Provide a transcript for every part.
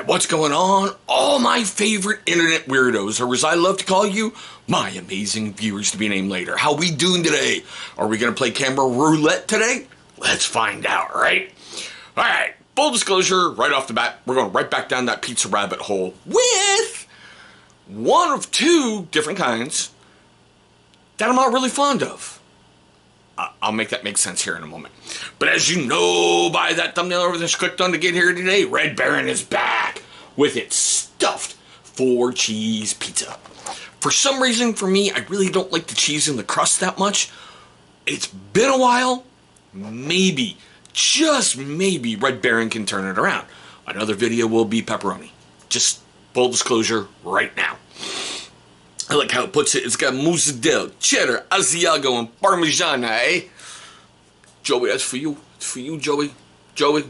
What's going on? All my favorite internet weirdos, or as I love to call you, my amazing viewers to be named later. How we doing today? Are we going to play camera roulette today? Let's find out, right? All right, full disclosure, right off the bat, we're going right back down that pizza rabbit hole with one of two different kinds that I'm not really fond of. I'll make that make sense here in a moment. But as you know by that thumbnail over there clicked on to get here today, Red Baron is back with its stuffed 4-cheese pizza. For some reason, for me, I really don't like the cheese in the crust that much. It's been a while. Maybe, just maybe, Red Baron can turn it around. Another video will be pepperoni. Just full disclosure right now. I like how it puts it. It's got mozzarella, cheddar, Asiago, and Parmesan, eh? Joey, that's for you. It's for you, Joey. Joey.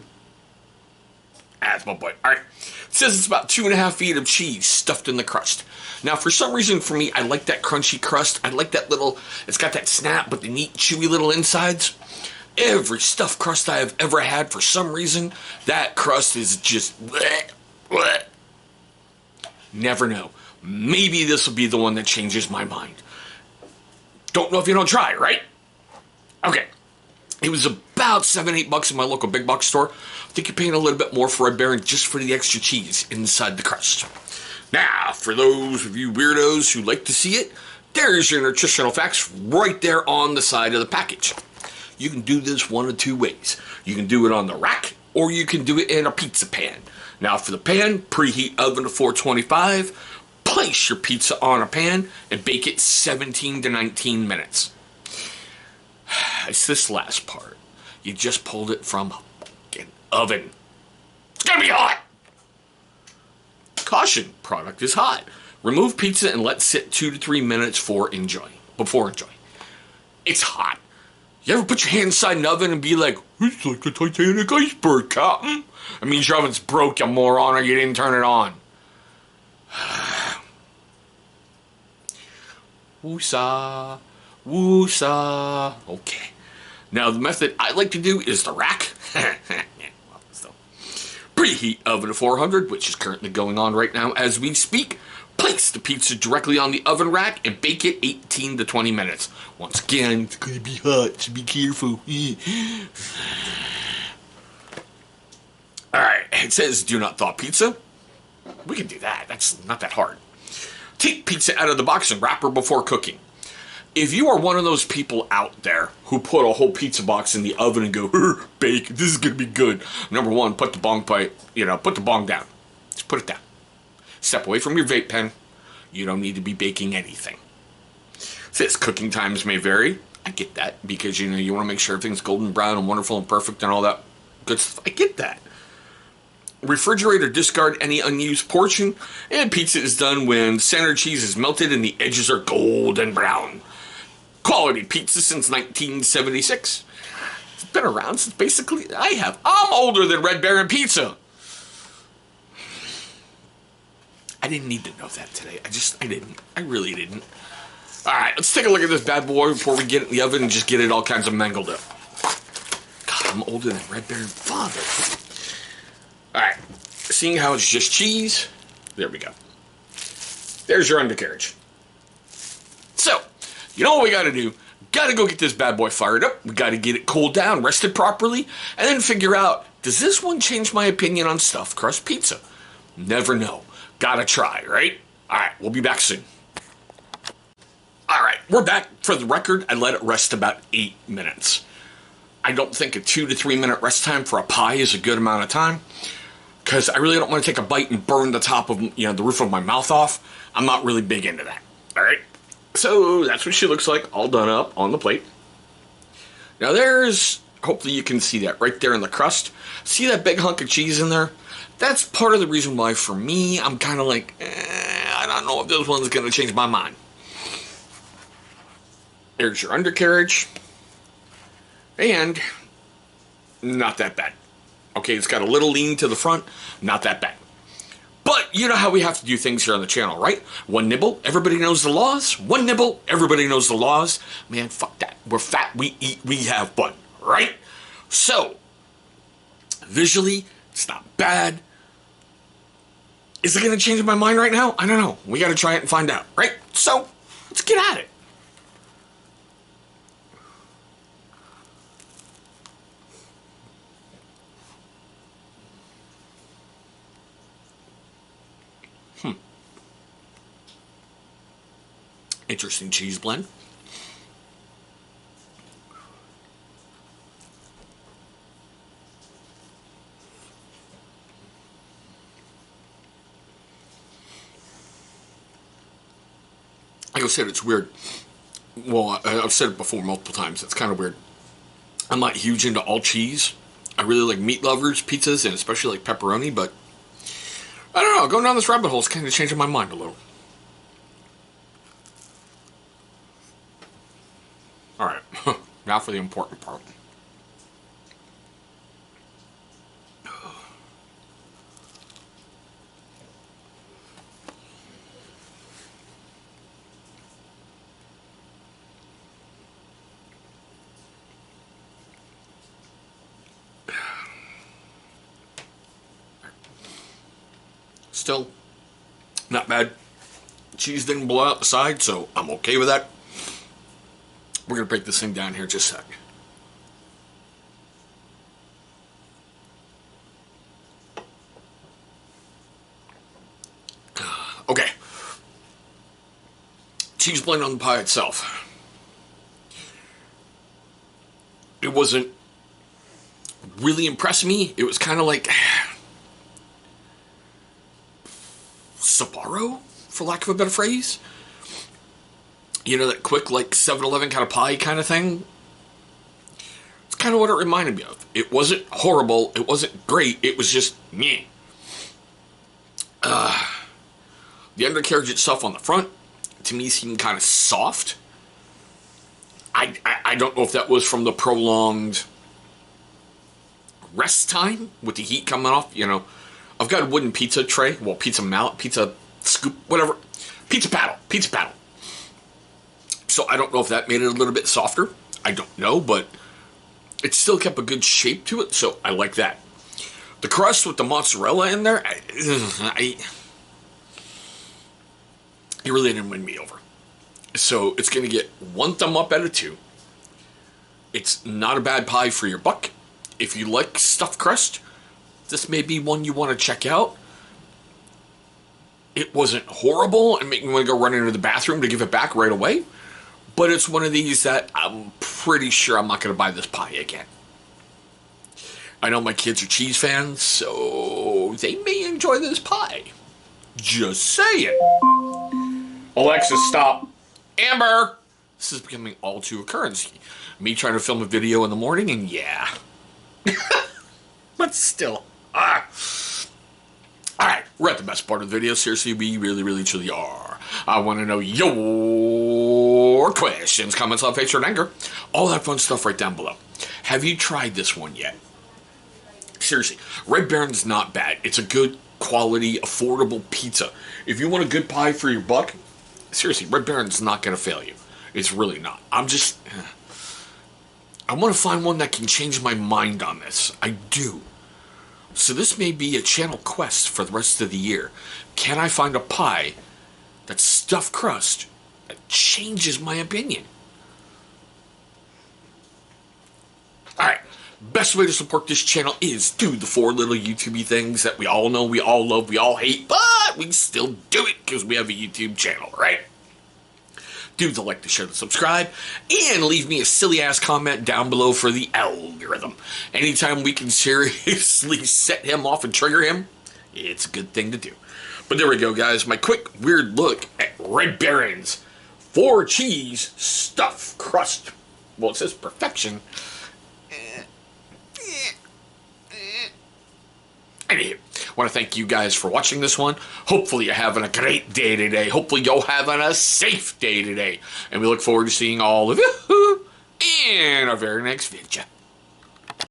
That's my boy. All right. It says it's about 2.5 feet of cheese stuffed in the crust. Now, for some reason, for me, I like that crunchy crust. I like that little, it's got that snap, but the neat, chewy little insides. Every stuffed crust I have ever had, for some reason, that crust is just bleh, bleh. Never know. Maybe this will be the one that changes my mind. Don't know if you don't try, right? Okay. It was about $7-8 in my local big box store. I think you're paying a little bit more for Red Baron just for the extra cheese inside the crust. Now, for those of you weirdos who like to see it, there's your nutritional facts right there on the side of the package. You can do this one of two ways. You can do it on the rack, or you can do it in a pizza pan. Now, for the pan, preheat oven to 425. Place your pizza on a pan and bake it 17 to 19 minutes. It's this last part. You just pulled it from a fucking oven. It's gonna be hot! Caution, product is hot. Remove pizza and let sit 2 to 3 minutes before enjoying. It's hot. You ever put your hand inside an oven and be like, it's like a Titanic iceberg, Captain? That means your oven's broke, you moron, or you didn't turn it on. Woosah, woosah. Okay. Now, the method I like to do is the rack. Preheat oven to 400, which is currently going on right now as we speak. Place the pizza directly on the oven rack and bake it 18 to 20 minutes. Once again, it's going to be hot, so be careful. Alright, it says do not thaw pizza. We can do that. That's not that hard. Take pizza out of the box and wrap her before cooking. If you are one of those people out there who put a whole pizza box in the oven and go, bake, this is going to be good. Number one, put the bong down. Just put it down. Step away from your vape pen. You don't need to be baking anything. It says cooking times may vary. I get that because, you want to make sure everything's golden brown and wonderful and perfect and all that good stuff. I get that. Refrigerate or discard any unused portion, and pizza is done when center cheese is melted and the edges are golden brown. Quality pizza since 1976. It's been around since basically I'm older than Red Baron Pizza. I didn't need to know that today. I didn't. I really didn't. All right, let's take a look at this bad boy before we get it in the oven and just get it all kinds of mangled up. God, I'm older than Red Baron Father. Alright, seeing how it's just cheese, there we go. There's your undercarriage. So, you know what we gotta do? Gotta go get this bad boy fired up. We gotta get it cooled down, rested properly, and then figure out, does this one change my opinion on stuffed crust pizza? Never know. Gotta try, right? Alright, we'll be back soon. Alright, we're back. For the record, I let it rest about 8 minutes. I don't think a 2 to 3 minute rest time for a pie is a good amount of time. Because I really don't want to take a bite and burn the top of, the roof of my mouth off. I'm not really big into that. Alright? So, that's what she looks like, all done up on the plate. Now hopefully you can see that right there in the crust. See that big hunk of cheese in there? That's part of the reason why, for me, I'm kind of like, I don't know if this one's going to change my mind. There's your undercarriage. And, not that bad. Okay, it's got a little lean to the front, not that bad. But you know how we have to do things here on the channel, right? One nibble, everybody knows the laws. One nibble, everybody knows the laws. Man, fuck that. We're fat, we eat, we have fun, right? So, visually, it's not bad. Is it going to change my mind right now? I don't know. We got to try it and find out, right? So, let's get at it. Interesting cheese blend. Like I said, it's weird. Well, I've said it before multiple times. It's kind of weird. I'm not huge into all cheese. I really like meat lovers, pizzas, and especially like pepperoni, but I don't know. Going down this rabbit hole is kind of changing my mind a little. All right, now for the important part. Still, not bad. Cheese didn't blow out the side, so I'm okay with that. We're going to break this thing down here just a sec. Okay. Cheese blend on the pie itself. It wasn't really impressing me. It was kind of like Sbarro, for lack of a better phrase. You know, that quick, like, 7-Eleven kind of pie kind of thing? It's kind of what it reminded me of. It wasn't horrible. It wasn't great. It was just, meh. The undercarriage itself on the front, to me, seemed kind of soft. I don't know if that was from the prolonged rest time with the heat coming off. You know, I've got a wooden pizza tray. Well, pizza mallet, pizza scoop, whatever. Pizza paddle. So I don't know if that made it a little bit softer. I don't know, but it still kept a good shape to it, so I like that. The crust with the mozzarella in there, it really didn't win me over. So it's going to get 1 thumb up out of 2. It's not a bad pie for your buck. If you like stuffed crust, this may be one you want to check out. It wasn't horrible and make me want to go run into the bathroom to give it back right away. But it's one of these that I'm pretty sure I'm not going to buy this pie again. I know my kids are cheese fans, so they may enjoy this pie. Just saying. Alexa, stop. Amber! This is becoming all too a currency. Me trying to film a video in the morning, and yeah. But still. Alright, we're at the best part of the video. Seriously, we really, truly are. I want to know your questions, comments, love, hatred, anger. All that fun stuff right down below. Have you tried this one yet? Seriously, Red Baron's not bad. It's a good quality, affordable pizza. If you want a good pie for your buck, seriously, Red Baron's not going to fail you. It's really not. I want to find one that can change my mind on this. I do. So this may be a channel quest for the rest of the year. Can I find a pie that's stuffed crust that changes my opinion? Alright, best way to support this channel is do the 4 little YouTube things that we all know, we all love, we all hate, but we still do it because we have a YouTube channel, right? Do the like, the share, the subscribe, and leave me a silly-ass comment down below for the algorithm. Anytime we can seriously set him off and trigger him, it's a good thing to do. But there we go, guys. My quick, weird look at Red Baron's 4-cheese stuffed crust. Well, it says perfection. Anywho, I want to thank you guys for watching this one. Hopefully you're having a great day today. Hopefully you're having a safe day today. And we look forward to seeing all of you in our very next video.